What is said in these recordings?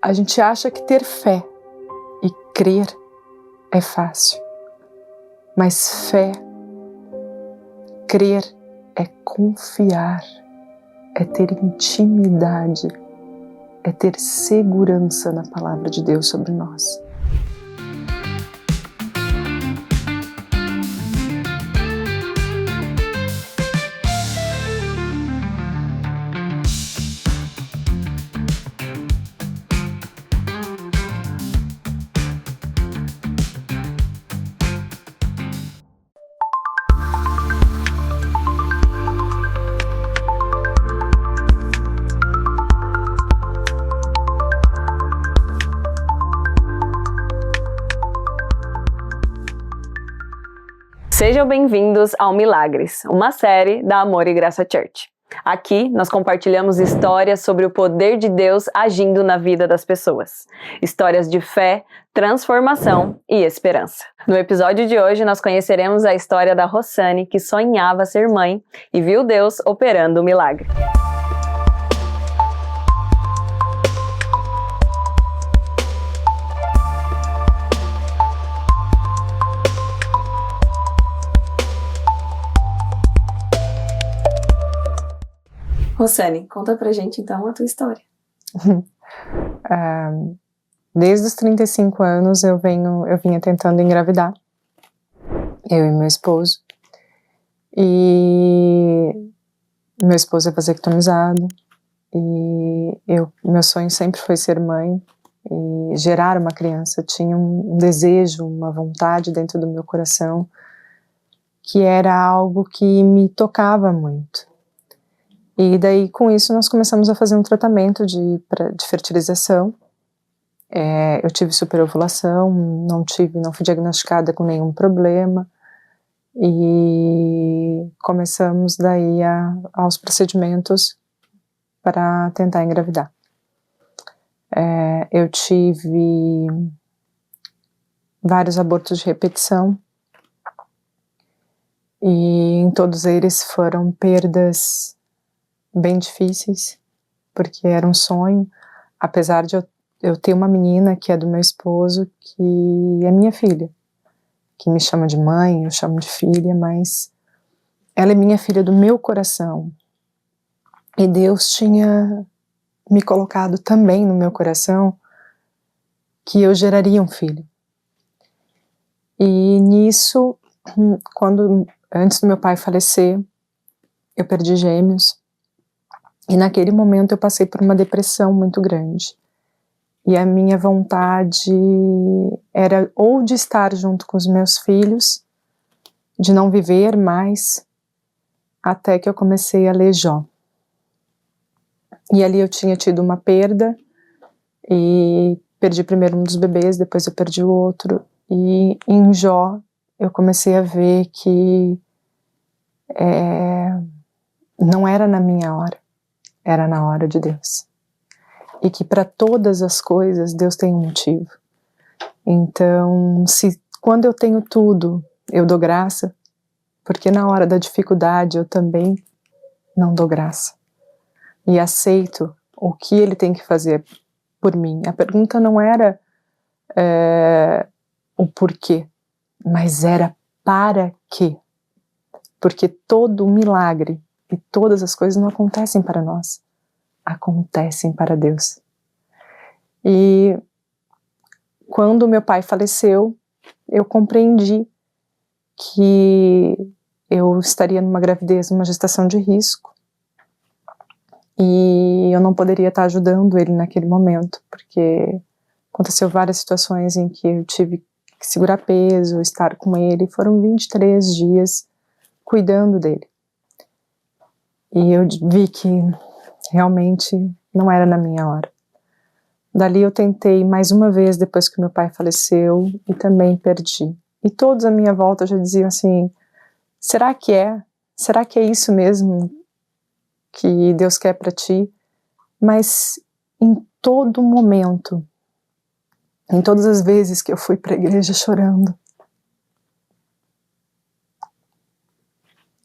A gente acha que ter fé e crer é fácil, mas fé, crer é confiar, é ter intimidade, é ter segurança na palavra de Deus sobre nós. Sejam bem-vindos ao Milagres, uma série da Amor e Graça Church. Aqui nós compartilhamos histórias sobre o poder de Deus agindo na vida das pessoas. Histórias de fé, transformação e esperança. No episódio de hoje nós conheceremos a história da Rossane, que sonhava ser mãe e viu Deus operando o milagre. Rossane, conta pra gente então a tua história. Desde os 35 anos eu vinha tentando engravidar, eu e meu esposo. E meu esposo é vasectomizado, e meu sonho sempre foi ser mãe e gerar uma criança. Eu tinha um desejo, uma vontade dentro do meu coração, que era algo que me tocava muito. E daí, com isso, nós começamos a fazer um tratamento de fertilização. Eu tive superovulação, não fui diagnosticada com nenhum problema. E começamos daí aos procedimentos para tentar engravidar. Eu tive vários abortos de repetição. E em todos eles foram perdas bem difíceis, porque era um sonho, apesar de eu ter uma menina que é do meu esposo, que é minha filha, que me chama de mãe, eu chamo de filha, mas ela é minha filha do meu coração, e Deus tinha me colocado também no meu coração que eu geraria um filho. E nisso, antes do meu pai falecer, eu perdi gêmeos. E naquele momento eu passei por uma depressão muito grande. E a minha vontade era ou de estar junto com os meus filhos, de não viver mais, até que eu comecei a ler Jó. E ali eu tinha tido uma perda, e perdi primeiro um dos bebês, depois eu perdi o outro. E em Jó eu comecei a ver que não era na minha hora. Era na hora de Deus. E que para todas as coisas Deus tem um motivo. Então, quando eu tenho tudo, eu dou graça, porque na hora da dificuldade eu também não dou graça. E aceito o que Ele tem que fazer por mim. A pergunta não era o porquê, mas era para quê. Porque todo milagre e todas as coisas não acontecem para nós, acontecem para Deus. E quando meu pai faleceu, eu compreendi que eu estaria numa gravidez, numa gestação de risco, e eu não poderia estar ajudando ele naquele momento, porque aconteceu várias situações em que eu tive que segurar peso, estar com ele. Foram 23 dias cuidando dele. E eu vi que realmente não era na minha hora. Dali eu tentei mais uma vez depois que meu pai faleceu e também perdi. E todos à minha volta já diziam assim, será que é? Será que é isso mesmo que Deus quer para ti? Mas em todo momento, em todas as vezes que eu fui para a igreja chorando,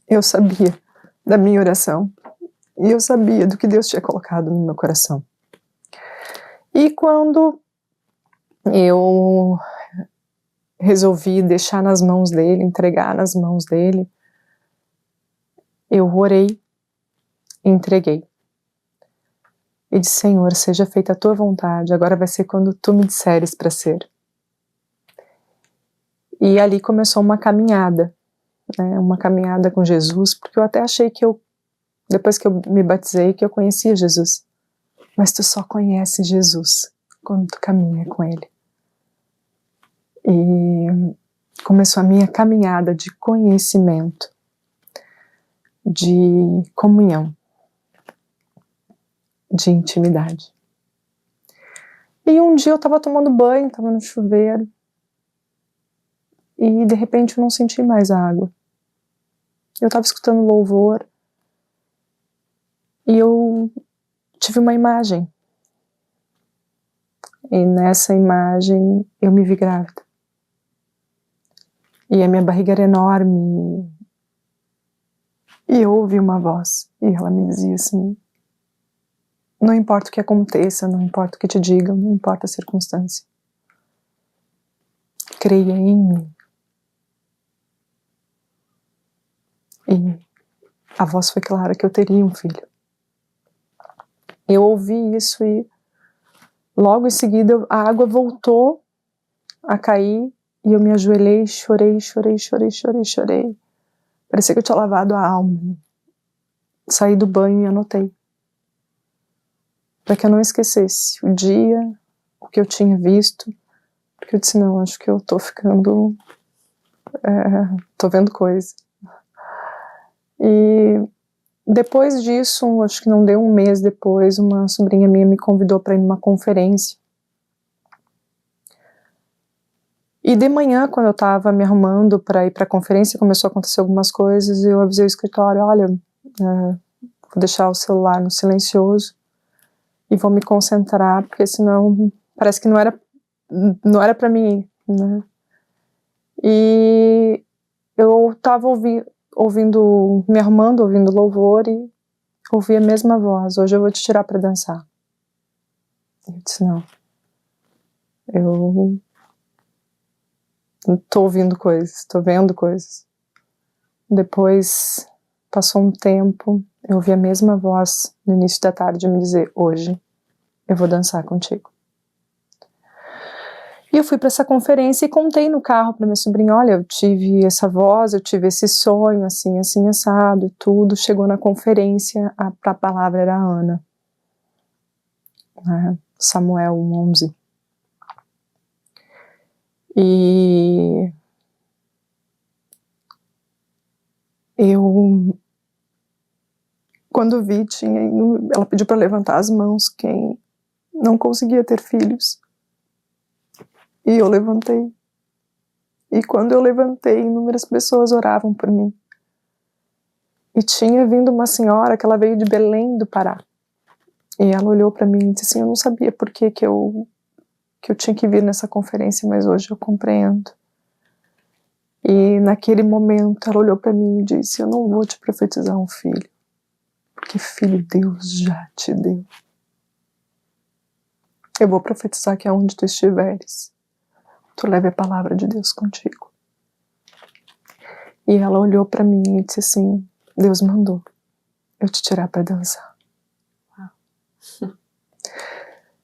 eu sabia da minha oração, e eu sabia do que Deus tinha colocado no meu coração. E quando eu resolvi deixar nas mãos dele, entregar nas mãos dele, eu orei e entreguei. E disse: Senhor, seja feita a tua vontade, agora vai ser quando tu me disseres para ser. E ali começou uma caminhada, né, uma caminhada com Jesus, porque eu até achei que depois que eu me batizei, que eu conhecia Jesus. Mas tu só conhece Jesus quando tu caminha com ele. E começou a minha caminhada de conhecimento, de comunhão, de intimidade. E um dia eu estava tomando banho, estava no chuveiro, e de repente eu não senti mais a água. Eu estava escutando louvor, e eu tive uma imagem. E nessa imagem eu me vi grávida. E a minha barriga era enorme. E eu ouvi uma voz, e ela me dizia assim: não importa o que aconteça, não importa o que te digam, não importa a circunstância, creia em mim. E a voz foi clara que eu teria um filho. Eu ouvi isso e logo em seguida a água voltou a cair e eu me ajoelhei, chorei. Parecia que eu tinha lavado a alma. Saí do banho e anotei, para que eu não esquecesse o dia, o que eu tinha visto, porque eu disse: não, acho que eu tô ficando, tô vendo coisa. E depois disso, acho que não deu um mês depois, uma sobrinha minha me convidou para ir numa conferência. E de manhã, quando eu estava me arrumando para ir para a conferência, começou a acontecer algumas coisas, e eu avisei o escritório: olha, vou deixar o celular no silencioso e vou me concentrar, porque senão parece que não era para mim ir, né? E eu estava ouvindo, me arrumando, ouvindo louvor, e ouvi a mesma voz: hoje eu vou te tirar para dançar. Eu disse: não, eu tô ouvindo coisas, tô vendo coisas. Depois passou um tempo, eu ouvi a mesma voz no início da tarde me dizer: hoje eu vou dançar contigo. E eu fui para essa conferência e contei no carro para minha sobrinha: olha, eu tive essa voz, eu tive esse sonho, assim, assim, assado, tudo. Chegou na conferência, a palavra era Ana, né? Samuel 11. E eu, quando vi, ela pediu para levantar as mãos quem não conseguia ter filhos. E eu levantei. E quando eu levantei, inúmeras pessoas oravam por mim. E tinha vindo uma senhora que ela veio de Belém do Pará. E ela olhou para mim e disse assim: eu não sabia por que eu tinha que vir nessa conferência, mas hoje eu compreendo. E naquele momento ela olhou para mim e disse: eu não vou te profetizar um filho, porque filho Deus já te deu. Eu vou profetizar que aonde tu estiveres, tu leve a palavra de Deus contigo. E ela olhou para mim e disse assim: Deus mandou eu te tirar para dançar.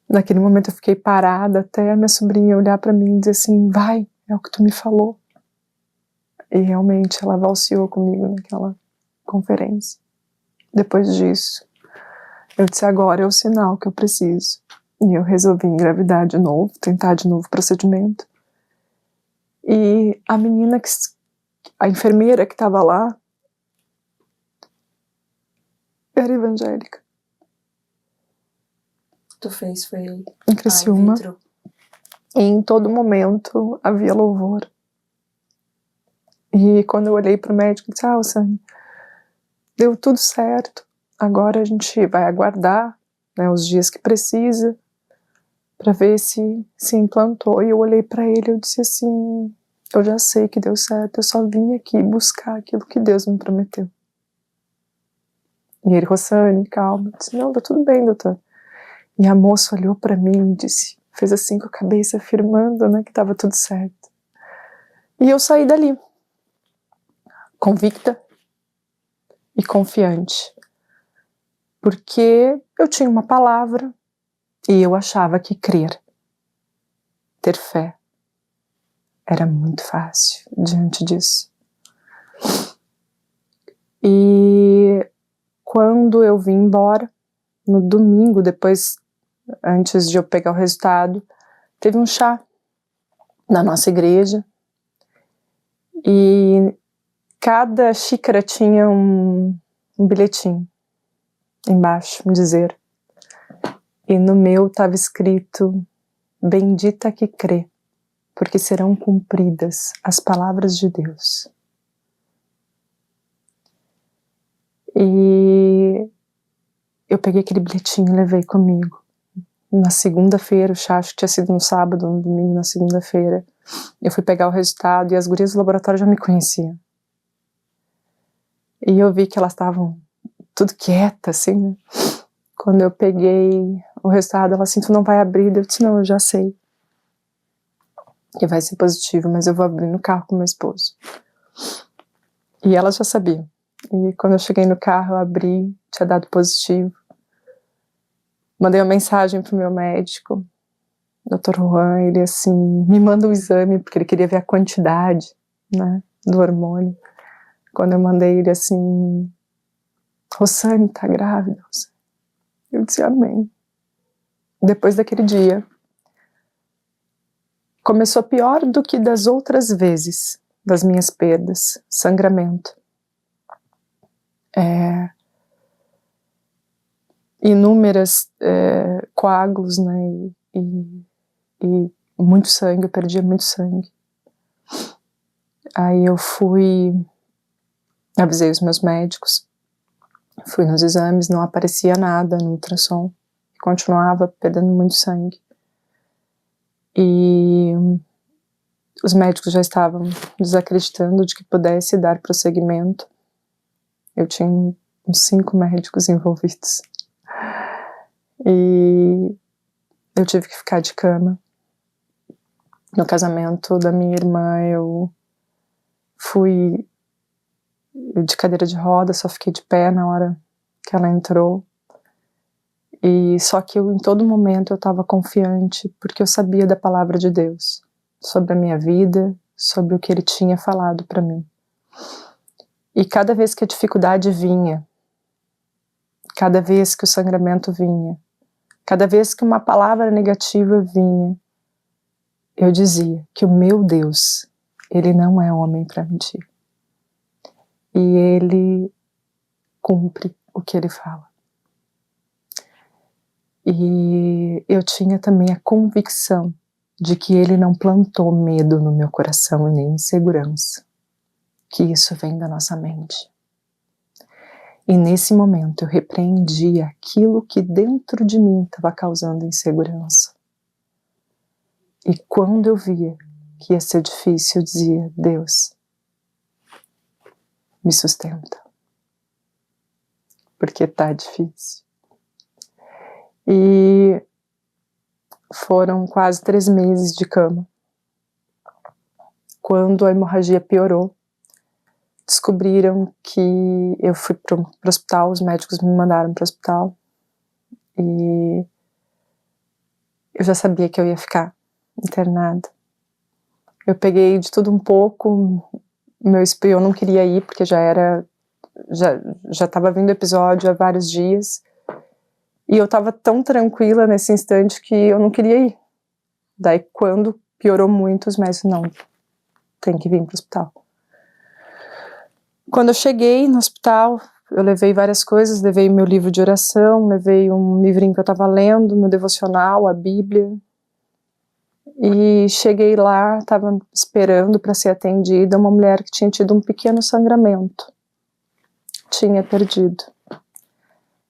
Naquele momento eu fiquei parada até a minha sobrinha olhar para mim e dizer assim: vai, é o que tu me falou. E realmente ela valseou comigo naquela conferência. Depois disso, eu disse: agora é o sinal que eu preciso. E eu resolvi engravidar de novo, tentar de novo o procedimento. E a menina, a enfermeira que estava lá, era evangélica. Tu fez foi em Criciúma. E em todo momento havia louvor. E quando eu olhei para o médico, eu disse: Alciane, deu tudo certo. Agora a gente vai aguardar, né, os dias que precisa para ver se implantou. E eu olhei para ele e eu disse assim: eu já sei que deu certo, eu só vim aqui buscar aquilo que Deus me prometeu. E ele: Rosane, calma. Eu disse: não, tá tudo bem, doutor. E a moça olhou para mim e disse, fez assim com a cabeça, afirmando, né, que estava tudo certo. E eu saí dali, convicta e confiante, porque eu tinha uma palavra e eu achava que crer, ter fé, era muito fácil diante disso. E quando eu vim embora, no domingo, depois, antes de eu pegar o resultado, teve um chá na nossa igreja e cada xícara tinha um bilhetinho embaixo, um dizer. E no meu estava escrito, bendita que crê, porque serão cumpridas as palavras de Deus. E eu peguei aquele bilhetinho e levei comigo. Na segunda-feira, o chá acho que tinha sido no sábado, no domingo, na segunda-feira, eu fui pegar o resultado e as gurias do laboratório já me conheciam. E eu vi que elas estavam tudo quietas, assim, né? Quando eu peguei o resultado, ela assim, tu não vai abrir? Eu disse, não, eu já sei que vai ser positivo, mas eu vou abrir no carro com meu esposo. E elas já sabiam. E quando eu cheguei no carro, eu abri, tinha dado positivo. Mandei uma mensagem pro meu médico, Dr. Juan, ele assim, me manda um exame, porque ele queria ver a quantidade, né, do hormônio. Quando eu mandei ele assim, Rosane, tá grávida? Eu disse, amém. Depois daquele dia, começou pior do que das outras vezes, das minhas perdas, sangramento. Inúmeras coágulos, né, e muito sangue, eu perdia muito sangue. Aí eu avisei os meus médicos, fui nos exames, não aparecia nada no ultrassom, continuava perdendo muito sangue. E os médicos já estavam desacreditando de que pudesse dar prosseguimento. Eu tinha uns 5 médicos envolvidos. E eu tive que ficar de cama. No casamento da minha irmã, eu fui de cadeira de roda, só fiquei de pé na hora que ela entrou. E só que em todo momento eu estava confiante, porque eu sabia da palavra de Deus, sobre a minha vida, sobre o que Ele tinha falado para mim. E cada vez que a dificuldade vinha, cada vez que o sangramento vinha, cada vez que uma palavra negativa vinha, eu dizia que o meu Deus, Ele não é homem para mentir. E Ele cumpre o que Ele fala. E eu tinha também a convicção de que Ele não plantou medo no meu coração e nem insegurança, que isso vem da nossa mente. E nesse momento eu repreendia aquilo que dentro de mim estava causando insegurança. E quando eu via que ia ser difícil, eu dizia, Deus, me sustenta, porque tá difícil. E foram quase 3 meses de cama. Quando a hemorragia piorou, descobriram que eu fui pro hospital, os médicos me mandaram pro hospital, e eu já sabia que eu ia ficar internada. Eu peguei de tudo um pouco, eu não queria ir, porque já estava vindo episódio há vários dias, e eu estava tão tranquila nesse instante que eu não queria ir. Daí quando piorou muito, os médicos, não, tem que vir pro hospital. Quando eu cheguei no hospital, eu levei várias coisas, levei meu livro de oração, levei um livrinho que eu estava lendo, meu devocional, a Bíblia, e cheguei lá, estava esperando para ser atendida, uma mulher que tinha tido um pequeno sangramento, tinha perdido,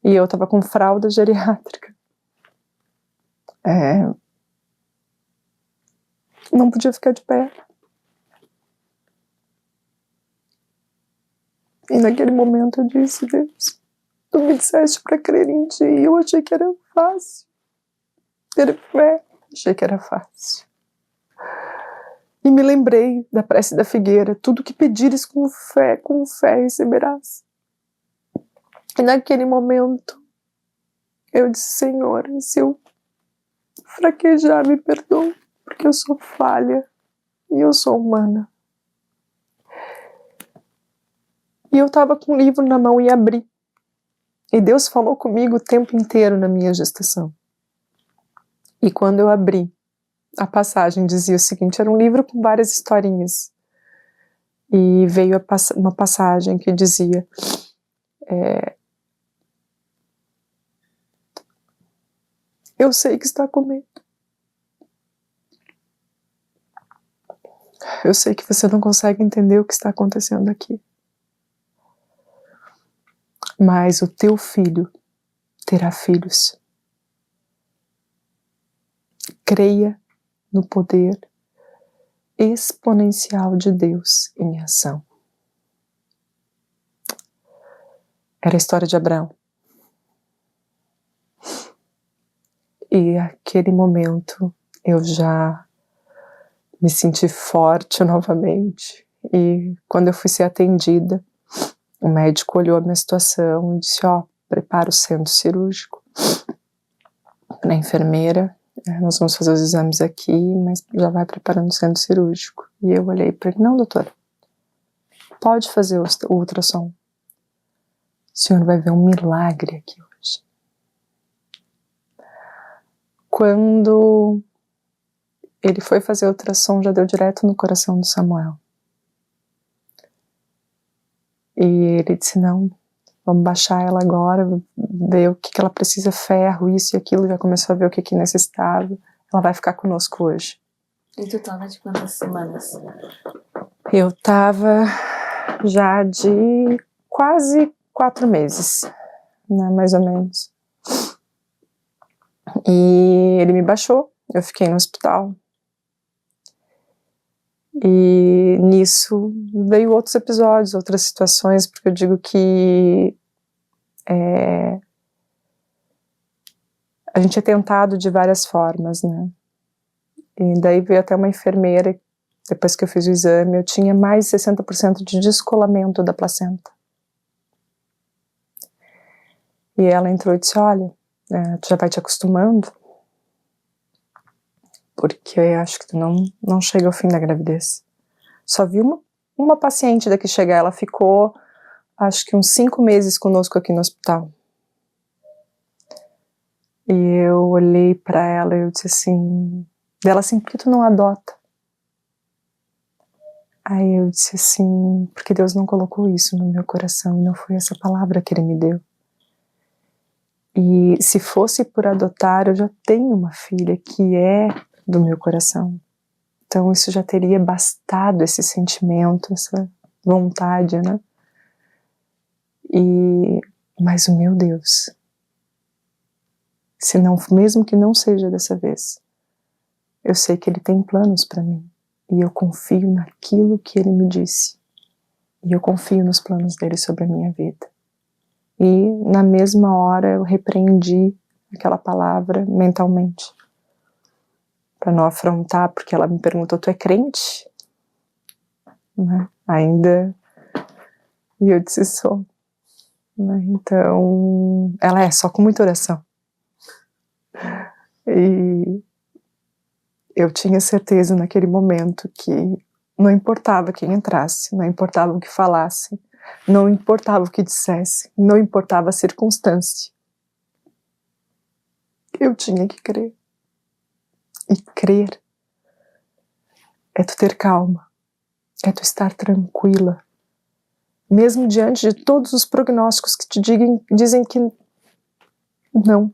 e eu estava com fralda geriátrica, não podia ficar de pé. E naquele momento eu disse, Deus, tu me disseste para crer em ti, eu achei que era fácil. ter fé. Achei que era fácil. E me lembrei da prece da figueira: tudo que pedires com fé receberás. E naquele momento, eu disse: Senhor, se eu fraquejar, me perdoa, porque eu sou falha e eu sou humana. E eu estava com o livro na mão e abri. E Deus falou comigo o tempo inteiro na minha gestação. E quando eu abri, a passagem dizia o seguinte: era um livro com várias historinhas. E veio uma passagem que dizia: eu sei que está com medo. Eu sei que você não consegue entender o que está acontecendo aqui. Mas o teu filho terá filhos. Creia no poder exponencial de Deus em ação. Era a história de Abraão. E naquele momento eu já me senti forte novamente. E quando eu fui ser atendida, o médico olhou a minha situação e disse: prepara o centro cirúrgico. Na enfermeira: nós vamos fazer os exames aqui, mas já vai preparando o centro cirúrgico. E eu olhei para ele: não, doutora, pode fazer o ultrassom. O senhor vai ver um milagre aqui hoje. Quando ele foi fazer o ultrassom, já deu direto no coração do Samuel. E ele disse: não, vamos baixar ela agora, ver o que ela precisa, ferro, isso e aquilo. Já começou a ver o que necessitava. Ela vai ficar conosco hoje. E tu tava de quantas semanas? Eu tava já de quase 4 meses, né, mais ou menos. E ele me baixou, eu fiquei no hospital. E nisso veio outros episódios, outras situações, porque eu digo que a gente é tentado de várias formas, né? E daí veio até uma enfermeira, depois que eu fiz o exame, eu tinha mais de 60% de descolamento da placenta. E ela entrou e disse: olha, tu já vai te acostumando, porque eu acho que tu não chega ao fim da gravidez. Só vi uma paciente daqui chegar, ela ficou, acho que uns 5 meses conosco aqui no hospital. E eu olhei pra ela e eu disse assim, dela assim: por que tu não adota? Aí eu disse assim: porque Deus não colocou isso no meu coração, e não foi essa palavra que Ele me deu. E se fosse por adotar, eu já tenho uma filha que é do meu coração. Então isso já teria bastado, esse sentimento, essa vontade, né? Mas o meu Deus, se não, mesmo que não seja dessa vez, eu sei que Ele tem planos para mim. E eu confio naquilo que Ele me disse. E eu confio nos planos dele sobre a minha vida. E na mesma hora eu repreendi aquela palavra mentalmente, para não afrontar, porque ela me perguntou: tu é crente? Né? Ainda. E eu disse: sou. Né? Então, ela é só com muita oração. E eu tinha certeza naquele momento que não importava quem entrasse, não importava o que falasse, não importava o que dissesse, não importava a circunstância. Eu tinha que crer. E crer é tu ter calma, é tu estar tranquila, mesmo diante de todos os prognósticos que te dizem que não.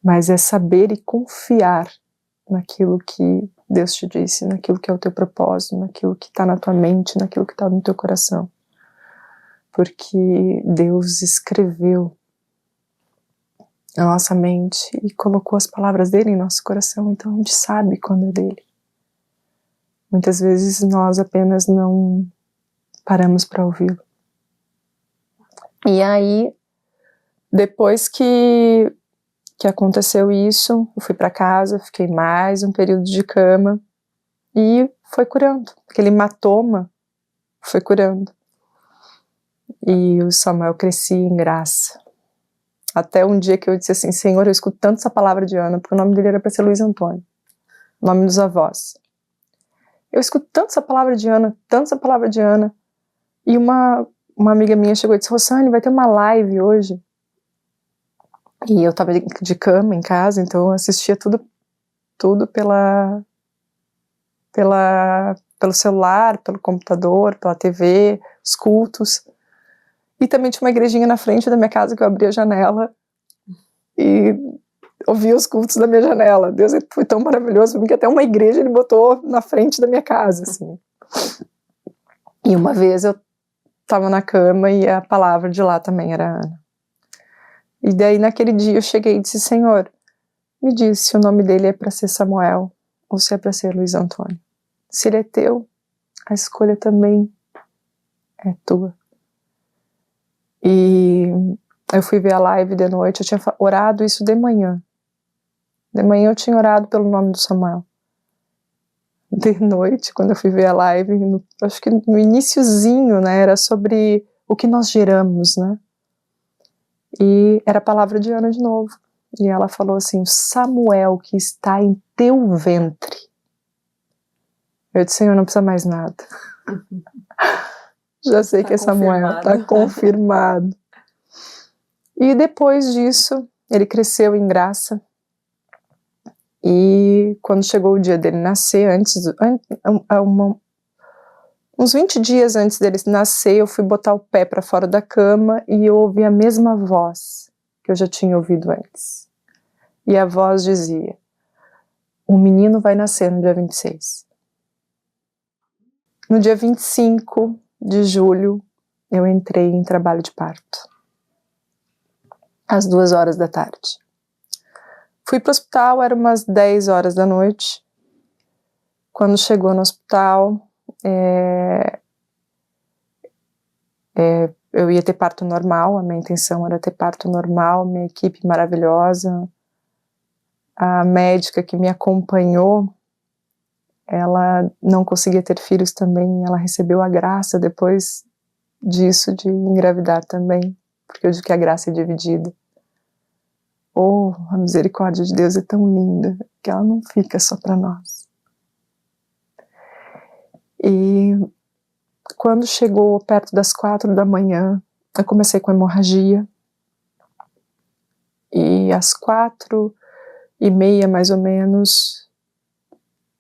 Mas é saber e confiar naquilo que Deus te disse, naquilo que é o teu propósito, naquilo que está na tua mente, naquilo que está no teu coração. Porque Deus escreveu na nossa mente e colocou as palavras dele em nosso coração, então a gente sabe quando é dele. Muitas vezes nós apenas não paramos para ouvi-lo. E aí, depois que que aconteceu isso, eu fui para casa, fiquei mais um período de cama e foi curando. Aquele hematoma foi curando. E o Samuel crescia em graça. Até um dia que eu disse assim, Senhor, eu escuto tanto essa palavra de Ana, porque o nome dele era para ser Luiz Antônio, o nome dos avós. Eu escuto tanto essa palavra de Ana, tanto essa palavra de Ana, e uma amiga minha chegou e disse, Rosane, vai ter uma live hoje. E eu tava de cama em casa, então eu assistia tudo pelo celular, pelo computador, pela TV, os cultos. E também tinha uma igrejinha na frente da minha casa que eu abria a janela e ouvia os cultos da minha janela. Deus foi tão maravilhoso, porque até uma igreja ele botou na frente da minha casa, assim. E uma vez eu estava na cama e a palavra de lá também era Ana. E daí naquele dia eu cheguei e disse, Senhor, me diz se o nome dele é para ser Samuel ou se é para ser Luiz Antônio. Se ele é teu, a escolha também é tua. E eu fui ver a live de noite, eu tinha orado isso de manhã. De manhã eu tinha orado pelo nome do Samuel. De noite, quando eu fui ver a live, acho que no iniciozinho, né, era sobre o que nós geramos, né? E era a palavra de Ana de novo. E ela falou assim, Samuel que está em teu ventre. Eu disse, Senhor, não precisa mais nada. Já sei que é Samuel, está confirmado. E depois disso, ele cresceu em graça. E quando chegou o dia dele nascer, uns 20 dias antes dele nascer, eu fui botar o pé para fora da cama e eu ouvi a mesma voz que eu já tinha ouvido antes. E a voz dizia, o menino vai nascer no dia 26. No dia 25 de julho, eu entrei em trabalho de parto. Às 2 horas da tarde. Fui para o hospital, era umas 10 horas da noite. Quando chegou no hospital, eu ia ter parto normal, a minha intenção era ter parto normal, minha equipe maravilhosa. A médica que me acompanhou, ela não conseguia ter filhos também, ela recebeu a graça depois disso de engravidar também, porque eu digo que a graça é dividida. Oh, a misericórdia de Deus é tão linda, que ela não fica só para nós. E quando chegou perto das 4 da manhã, eu comecei com hemorragia. E às 4h30, mais ou menos,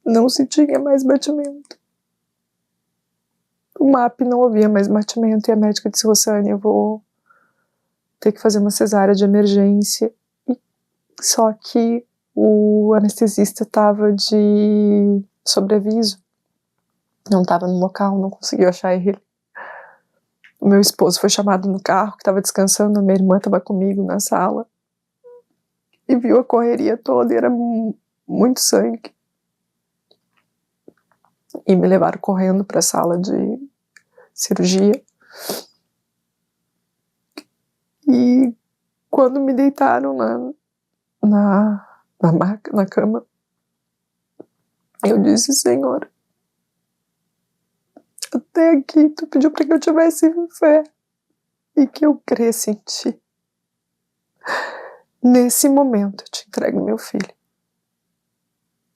não se tinha mais batimento. O MAP não ouvia mais batimento e a médica disse, Rosane, eu vou ter que fazer uma cesárea de emergência. Só que o anestesista estava de sobreaviso, não estava no local, não conseguiu achar ele. O meu esposo foi chamado no carro, que estava descansando, a minha irmã estava comigo na sala, e viu a correria toda, e era muito sangue. E me levaram correndo para a sala de cirurgia. E quando me deitaram na maca, na cama, eu disse, Senhor, até aqui tu pediu para que eu tivesse fé e que eu cresça em ti. Nesse momento eu te entrego meu filho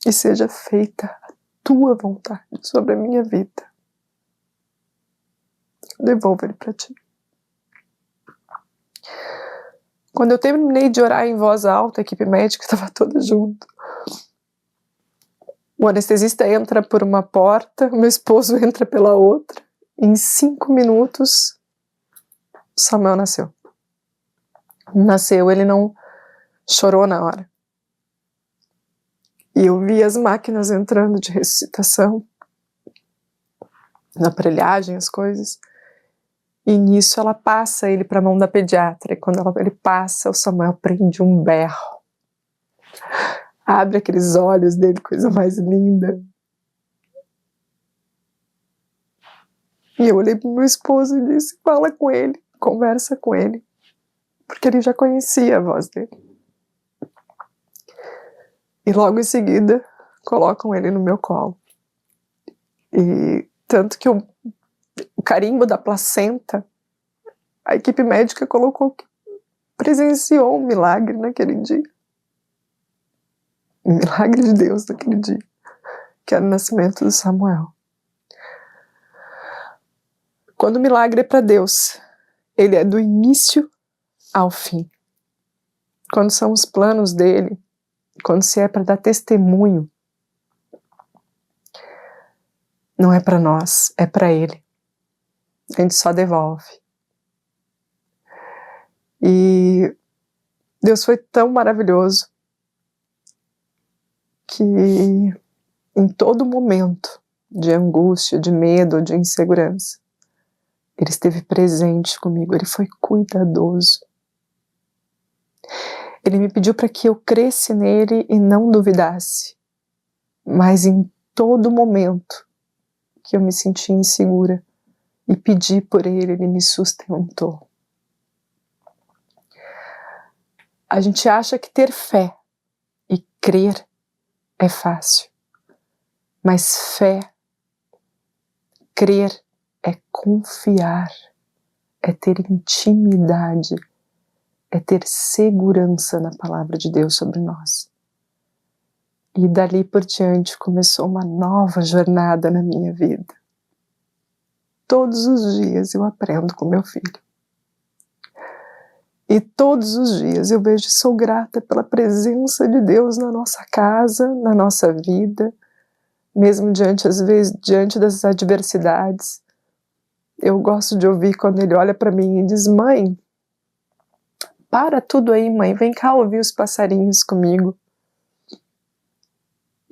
e seja feita a tua vontade sobre a minha vida. Eu devolvo ele para ti. Quando eu terminei de orar em voz alta, a equipe médica estava toda junto. O anestesista entra por uma porta, o meu esposo entra pela outra. Em 5 minutos, Samuel nasceu. Nasceu, ele não chorou na hora. E eu vi as máquinas entrando de ressuscitação, na aparelhagem, as coisas. E nisso ela passa ele para a mão da pediatra. E quando ele passa, o Samuel prende um berro. Abre aqueles olhos dele, coisa mais linda. E eu olhei para o meu esposo e disse, fala com ele, conversa com ele. Porque ele já conhecia a voz dele. E logo em seguida colocam ele no meu colo. E tanto que o carimbo da placenta, a equipe médica colocou que presenciou um milagre naquele dia. Um milagre de Deus naquele dia, que era o nascimento de Samuel. Quando o milagre é para Deus, ele é do início ao fim. Quando são os planos dele, quando se é para dar testemunho, não é para nós, é para ele. A gente só devolve. E Deus foi tão maravilhoso que em todo momento de angústia, de medo, de insegurança, ele esteve presente comigo, ele foi cuidadoso. Ele me pediu para que eu cresce nele e não duvidasse. Mas em todo momento que eu me senti insegura e pedi por ele, ele me sustentou. A gente acha que ter fé e crer é fácil. Mas fé, crer, é confiar, é ter intimidade, é ter segurança na palavra de Deus sobre nós. E dali por diante começou uma nova jornada na minha vida. Todos os dias eu aprendo com meu filho. E todos os dias eu vejo e sou grata pela presença de Deus na nossa casa, na nossa vida, mesmo às vezes, diante das adversidades. Eu gosto de ouvir quando ele olha para mim e diz: mãe, para tudo aí, mãe, vem cá ouvir os passarinhos comigo.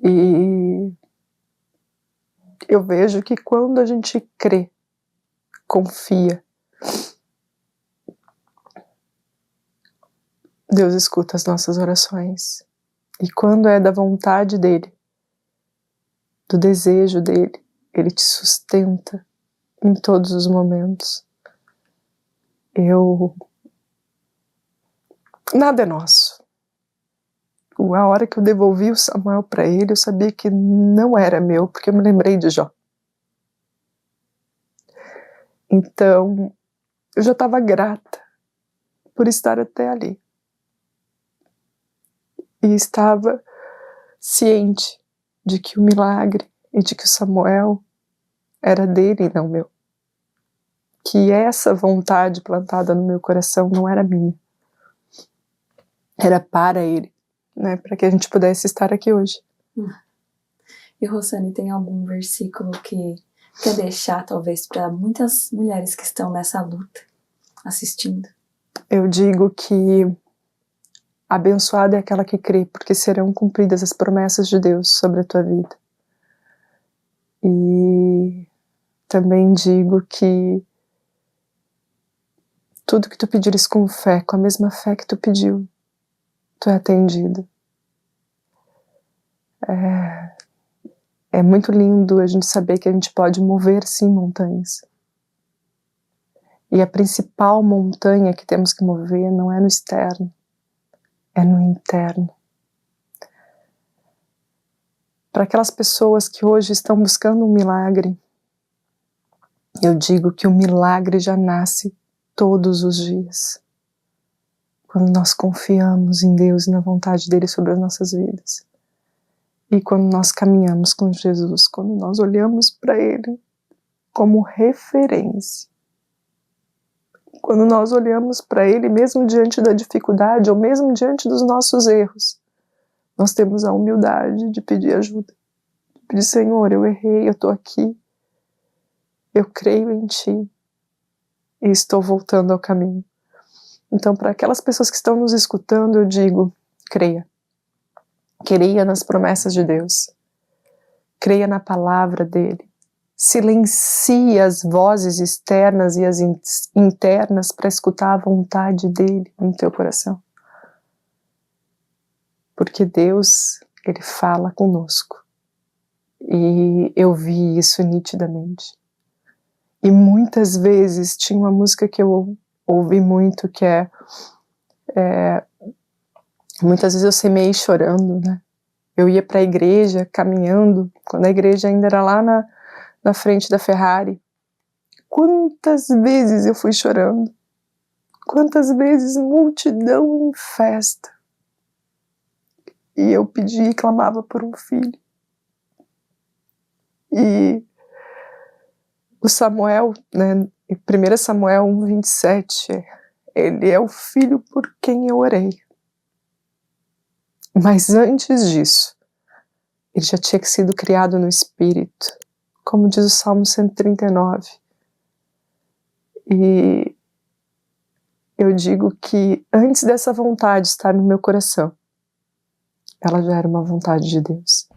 E eu vejo que quando a gente crê, confia, Deus escuta as nossas orações. E quando é da vontade dele, do desejo dele, ele te sustenta em todos os momentos. Nada é nosso. A hora que eu devolvi o Samuel para ele, eu sabia que não era meu, porque eu me lembrei de Jó. Então, eu já estava grata por estar até ali. E estava ciente de que o milagre e de que o Samuel era dele e não meu. Que essa vontade plantada no meu coração não era minha. Era para ele, né? Para que a gente pudesse estar aqui hoje. E Rosane, tem algum versículo que quer deixar, talvez, para muitas mulheres que estão nessa luta, assistindo? Eu digo que abençoada é aquela que crê, porque serão cumpridas as promessas de Deus sobre a tua vida. E também digo que tudo que tu pedires com fé, com a mesma fé que tu pediu, tu é atendido. É muito lindo a gente saber que a gente pode mover sim montanhas. E a principal montanha que temos que mover não é no externo, é no interno. Para aquelas pessoas que hoje estão buscando um milagre, eu digo que o milagre já nasce todos os dias. Quando nós confiamos em Deus e na vontade dele sobre as nossas vidas. E quando nós caminhamos com Jesus, quando nós olhamos para ele como referência. Quando nós olhamos para ele mesmo diante da dificuldade ou mesmo diante dos nossos erros, nós temos a humildade de pedir ajuda. De pedir: Senhor, eu errei, eu estou aqui, eu creio em ti e estou voltando ao caminho. Então, para aquelas pessoas que estão nos escutando, eu digo: creia. Creia nas promessas de Deus. Creia na palavra dele. Silencie as vozes externas e as internas para escutar a vontade dele no teu coração. Porque Deus, ele fala conosco. E eu vi isso nitidamente. E muitas vezes tinha uma música que eu ouvi muito, que muitas vezes eu semeei chorando, né? Eu ia para a igreja caminhando, quando a igreja ainda era lá na frente da Ferrari. Quantas vezes eu fui chorando, quantas vezes multidão em festa. E eu pedi e clamava por um filho. E o Samuel, né, em 1 Samuel 1:27, ele é o filho por quem eu orei. Mas antes disso, ele já tinha sido criado no Espírito, como diz o Salmo 139. E eu digo que antes dessa vontade estar no meu coração, ela já era uma vontade de Deus.